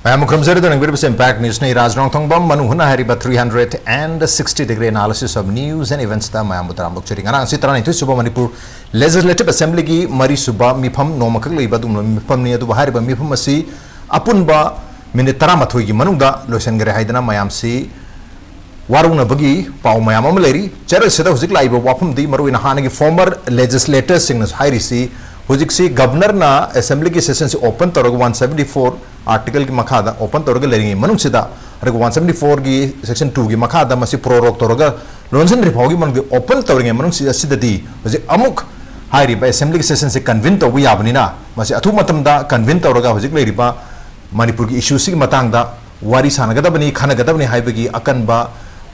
Impact News ne Rajrong Thongbam Manu Huna Hariba 360-degree analysis of news and events ta mayam butram bokcheri ngana sitran itu suba Manipur Legislative Assembly gi mari suba mifam nomakak leiba dum mifam ni adu hariba mifam asi apunba minute 13 gi manungda loisengre haidana mayam si warungna bagi pau mayam amleri chara seda hujik laiba wafam di maruina hanagi former legislators singnas hairisi hujik si governor na assembly ki session se open torog 174 article की मखादा open तोरगे लेरिंगे मनुंग सिदा अरे 174 की section 2 की मखादा मसी prorogue तोरगा लोन्सन रिफॉगी मनुंग open तोरगे मनुंग सिदा सिददी मसी अमुक हाइरी बा assembly session से कन्विन तो वी याबनिना मसी अथु मतमदा कन्विन तोरगा हुजिक लेरिबा मणिपुर की इश्यूस की मतंगदा वारी सानगदबनी खानगदबनी हाइबगी अकनबा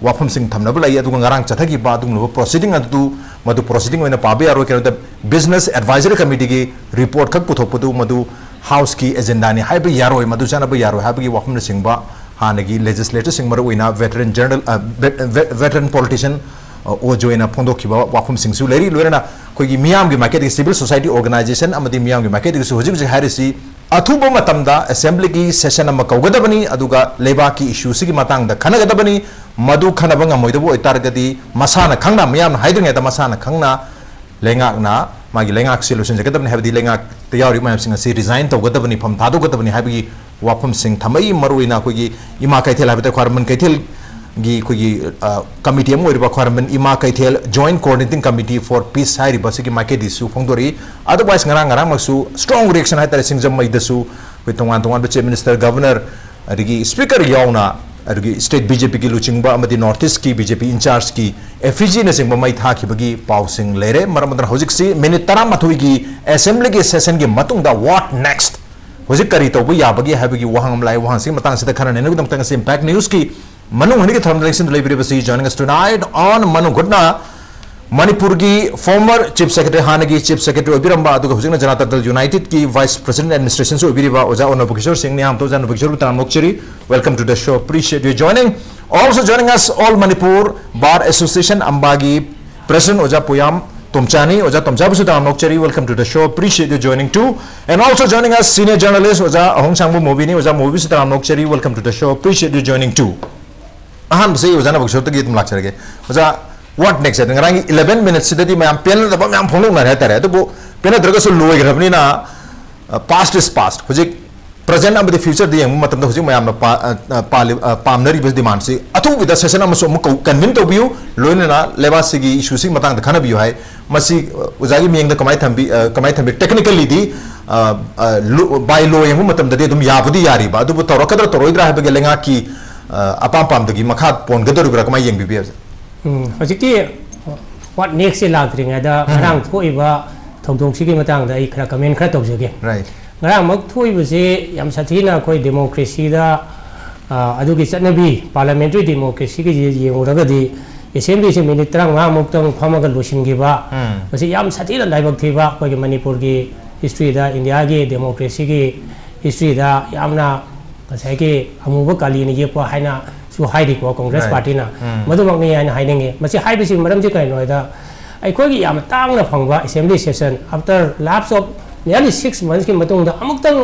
वाफम सिंह थमनब लाई अदुग ngarang chathagi ba adung proceeding adu madu proceeding oina pabe aro ke business advisory committee की report खक पुथोपदु मधु हाउस की एजेंडा ने हाइब यारोय मधु जानब यारोय हाइबगी वाफम सिंहबा हानगी लेजिस्लेटर सिंह मरु ओइना वेटरन जनरल वेटरन पॉलिटिशियन ओ जोइना फोंदोखिबा वाफम सिंहसु लेरी लोरना कोई मियाम की मार्केट सिविल सोसाइटी ऑर्गेनाइजेशन अमदी मियाम की मार्केट सु हुजिक जे हारिसी अथुब मतमदा असेंबली की सेशन अम कौगदबनी अदुगा लेबा की issue सिगी मतंगदा खनगदबनी Madhu खनब ngmoidabo oitargadi masana khangna miyam haidringa da masana khangna lengakna magi lengak solution jagadabni habdi lengak tayari mayam singa si resign tawgadabni pham thadu gadabni habgi wafam sing thamai maruina kogi ima kaithel habte kharman kaithel gi kogi committee am oiriba kharman ima kaithel joint coordinating committee for peace hairi basiki market issue phongdori otherwise ngarang maksu strong reaction hai tare singjam mai dasu with tongan chief minister governor adigi speaker yauna अरगी state BJP की लुचिंगबा अमदी north east की BJP in-charge की एफिजी ने सिंह मई था खिबगी पाव सिंह लेरे मरमदन होजिक सी मिनिट 13 की असेंबली के सेशन के मतुंगदा व्हाट नेक्स्ट होजिक करी तोबु याबगी हाबगी वहां लाई वहां सिंह मतंग से खरने ने दम तंग से इंपैक्ट न्यूज की मनु हनी के थर्म election library joining us tonight on मनु गुडना मणिपुर की फॉर्मर चीफ सेक्रेटरी हानगी चीफ सेक्रेटरी ओबिरंबा अदुग हुजिना जनता दल यूनाइटेड की वाइस प्रेसिडेंट एडमिनिस्ट्रेशन से ओबिरिबा ओजा ओनबु किशोर सिंह ने हम तो जन किशोर ताम मोक्चरी welcome to the show appreciate you joining also joining us all Manipur bar association अंबागी प्रेसिडेंट ओजा पुयाम तोमचानी ओजा तोमचाबु ताम मोक्चरी welcome to the show appreciate you joining too and also joining us senior journalist ओजा अहोंग सांगबु मोबिनी ओजा मोबी ताम मोक्चरी welcome to the show appreciate you joining too अहम से ओजा न बक्सोर तक तुम लाचरगे ओजा what next है नगरांगी 11 minutes सिद्धि मैं पेन दबा मैं फोन ना रहता है तो वो पेन दरगा सो लोग रबनी ना past is past हुजे present अब the future दिए हम मतलब हुजे मैं आमना पामनरी बस डिमांड से अथु विदा सेशन हम सो मुको कन्विंस तो बियो लोने ना लेवास से की इशू से मतंग दखाना बियो है मसी उजागी मियंग द कमाई थंबी टेक्निकली दी बाय लो हम मतलब दे तुम याबदी यारी बा तो तोरो कदर तोरोइद्रा है बगेलेंगा की अपाम पाम दगी मखा पोन गदर बिरा कमाई यंग बियो हजिकी व्हाट नेक्स्ट से लाद्रिङैदा ngरang thoiba thongdongsi matang da ai khara comment khara tawjage right ngरang mak thoibase yam sathina khoi democracy da adugi chatnabi parliamentary democracy gi yenguragadi assembly se minute 35 muktang phamaga losingiba mase yam sathina laibak thiba khoi gi manipur gi history da india gi democracy gi history da yamna kasai gi amuba kali ni ye pa haina सु हाइडी को Congress party ना मधुमकनी आइना हाइनेंगे मसे हाइबसी मरमजे कइनोदा अइखोगी याम तांगना फंगबा assembly session after lapse of nearly 6 months की मतुंग दा अमुक्तंग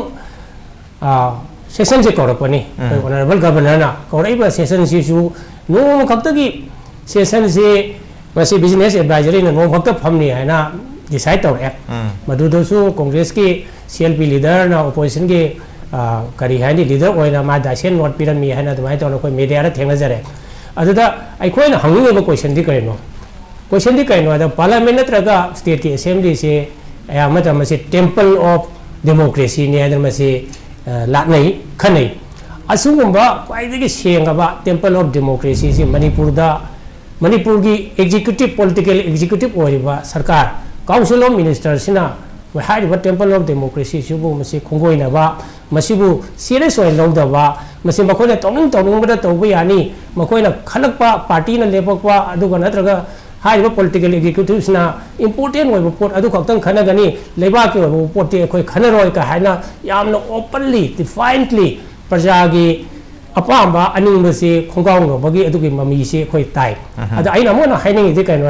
सेशन से करपनी ऑनरेबल गवर्नर ना करैबा सेशन सिसु नो खक्तगी सेशन से मसे बिजनेस एडवाइजरी ना नो खक्त फमनी हैना डिसाइड तौरे मधुदसु कांग्रेस की सीएलपी लीडर ना अपोजिशन के करी है लीडर होना मा दासेन नोट पीरमी है कोई मीडिया थेंगजरे अदुदा अखोन हंगीब क्वेश्चन दी कहीं पार्लियामेंट नत्रगा स्टेट की असेंबली से अयाम से टेम्पल ऑफ डेमोक्रेसी ने लाने खनई असुगुब खाई सेंगब टेम्पल ऑफ डेमोक्रेसी से मणिपुर की एग्जीक्यूटिव पॉलिटिकल एग्जीक्यूटिव सरकार council of minister temple of democracy खोगोइनब सीरियस लौदबा मखोना तौनिंग तौब यानी मखोना खलप पार्टी लेपक नत्रगा पॉलिटिकल एग्जीक्यूटिव्सना इंपोर्टेंट पोट खतंग खनगनी लेबाक की पोटे अखोई खनरोय का ओपनली डिफाइंटली प्रजा की अपाम अनिंग से खोगाउनबगी ममी से अखोई ताई अदना मोना हाइनिंग कहीं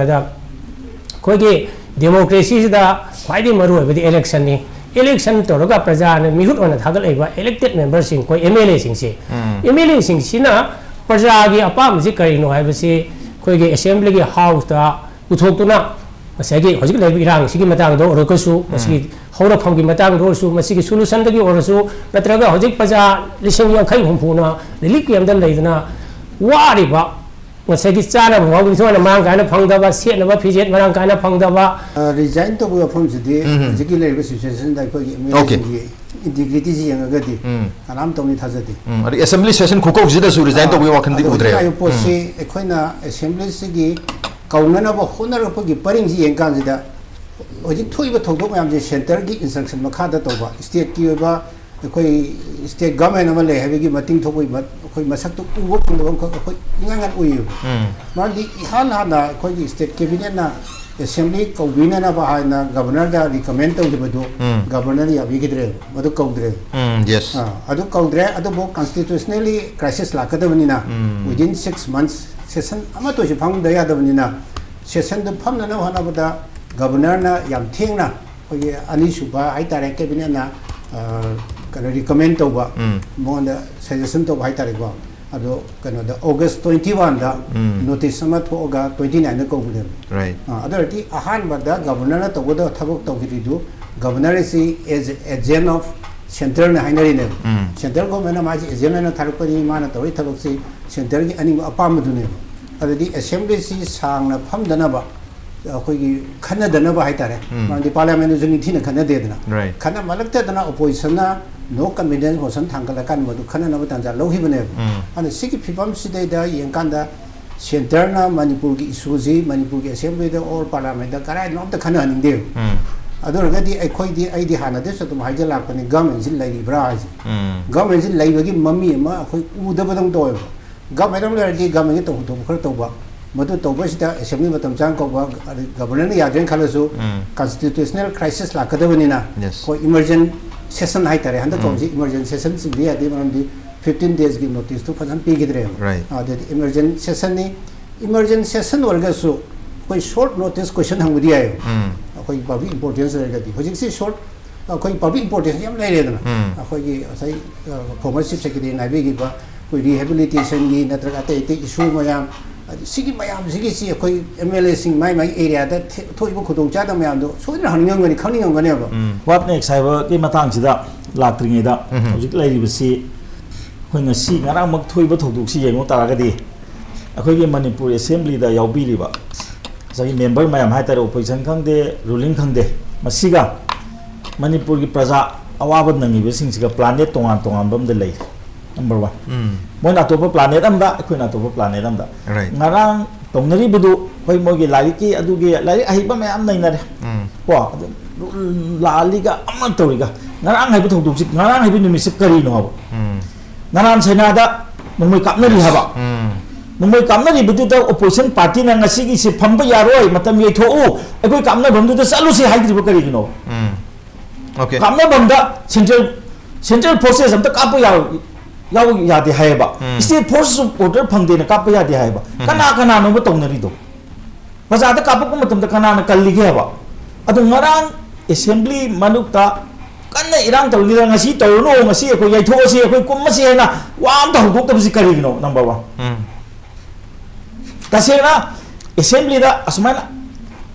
अखोई डेमोक्रेसी खाई मरुब election election toroga praja ne mihut ona thagal eiba elected members sing koi MLA sing se MLA sing sina praja gi apam ji kari no haiba se koi ge assembly gi house ta uthok tuna masagi hojik lebi rang sigi matang do rokosu masigi hora pham gi matang do su masigi solution gi orasu natraga hojik praja lising yang khai humpuna lilik yam dan leidana wari ba masagi chana mo gi thona mang kana phangdaba set na ba phijet marang kana phangdaba resign to bu from jidi jigi lebi situation da ko integrity ji yang agadi alam tawni thajadi ari assembly session khoko jida su resign to we wakhan di udre ayo posi ekhoina assembly sigi kaunana ba honar pa gi paring ji yang kan jida oji thoi ba thogdo mayam je center gi instruction makha da to ba state ki ba koi state government ma le habi gi mating thogoi ba koi masak to u wo phung ko koi ngangan uyu ma di han hana koi gi state cabinet na assembly ko winana ba ha na governor da recommend to ba do governor ya bi gidre madu ko dre yes adu ko dre adu bo constitutionally crisis la kadabani na within 6 months session ama to phang da ya dabani na session do pham na hana ba governor na yam thing na koi ani suba ai tare cabinet na kana recommend to ba mo da suggestion to hai tare ba ado kana da August 21 da notice sama to ga 29 da ko bude right other ti ahan ba da governor na to go thabok to gi du governor is agent of central na hainari ne central government ma ji agent na thar ko ni ma na to ri thabok si central gi ani apam du ne ado di assembly si sang na pham dana ba khoi khana dana ba hai tare ma di parliament ju ni thina khana de dana khana malak te dana opposition na no confidence motion thangala kan modu khana na tan ja lo hi bane ani sigi phibam sidai da yang kan da center na manipur gi issue ji manipur gi assembly da or parliament da karai no ta khana ning de ador ga di ai khoi di ai di hana de so tum hai jala pani government jin lai bra ji government jin lai bagi mami ma khoi u da badang to government la di government to to khar to ba madu to ba sida assembly matam chang ko ba governor ya den khalasu constitutional crisis la kadabani na ko emergent session hai tare handa ko ji emergent session si dia de man di 15 days gi notice to phasan pe gidre that emergent session ni emergent session warga su koi short notice question hang di ayo koi public importance ga di hojik si short koi public importance yam lai re na koi gi sai former chief secretary na be gi ba koi rehabilitation gi natra ate issue mayam sigi mayam sigi si koi MLA sing mai area da thoi bu khudong cha da mayam do soina haning ngani khani ngani ba what next cyber ki matang sida laktringi da hojik lai ri bisi khoi ngasi ngarang mak thoi ba thoduk si yengo tara ga di akhoi gi manipur assembly da yaubi ri ba sai member mayam hai tar opposition khang de ruling khang de masiga manipur gi praja awaba nangi be sing siga planet tongan tongan bam de lai number 1 moi na to planet am da khoi na to planet am da ngarang tongnari budu khoi mo gi lari ki adu gi lari ahi ba me am nai na de ko la liga am to riga ngarang hai bu thong du sik ngarang hai bu ni sik kari no ba ngarang china da moi kap na ri ha ba moi kap na ri budu da opposition party na ngasi gi si pham ba ya roi matam ye tho u khoi kap na bam du da salu si hai ri ba kari no okay kap na bam da central process am ta kap ya yaw ya de hai ba state force supporter phangde na kap ya de hai ba kana no ba tong na ri do baza da kap ko matam da kana na kalli ge ba adu ngarang assembly manukta kanna irang taw ni ngasi taw no ngasi ko yai tho si ko kum si na wa am ta hukuk ta si kari no number 1 ta se na assembly da asmana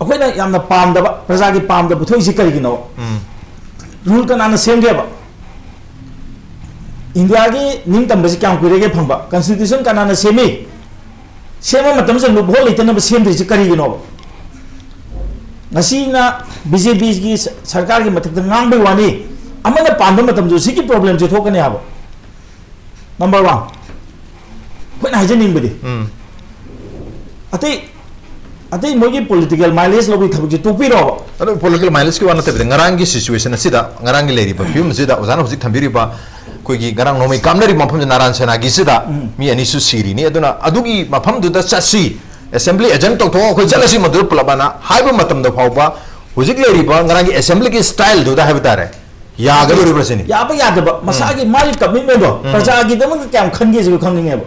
akoi na yam na pam da ba praja gi pam da thoi si kari no rule kana na sem ge ba India ki ning tam basi kyang kuire ge phangba constitution kana na semi sema matam se lubho leitana ba sem de kari gi no ngasi na BJP ki sarkar ki matak ngang bai wani amana pandam matam jo siki problem je thokane aba number 1 ko na hajening bade ate mogi political mileage lobi thabuk je topi ro ado political mileage ki wana te ngarang gi situation asida ngarang gi leri ba film sida ozana hojik thambiri ba koigi garang nomai kamnari mafam naran sena gi sida mi ani su siri ni aduna adugi mafam du da chasi assembly agent to ko jalasi madur plabana haiba matam da phawba hojik leri ba ngarang gi assembly ki style du da habitare ya ga ri preseni ya ba ya da ba masagi mali commitment do praja gi da mang kyam khan gi ju khang ni ba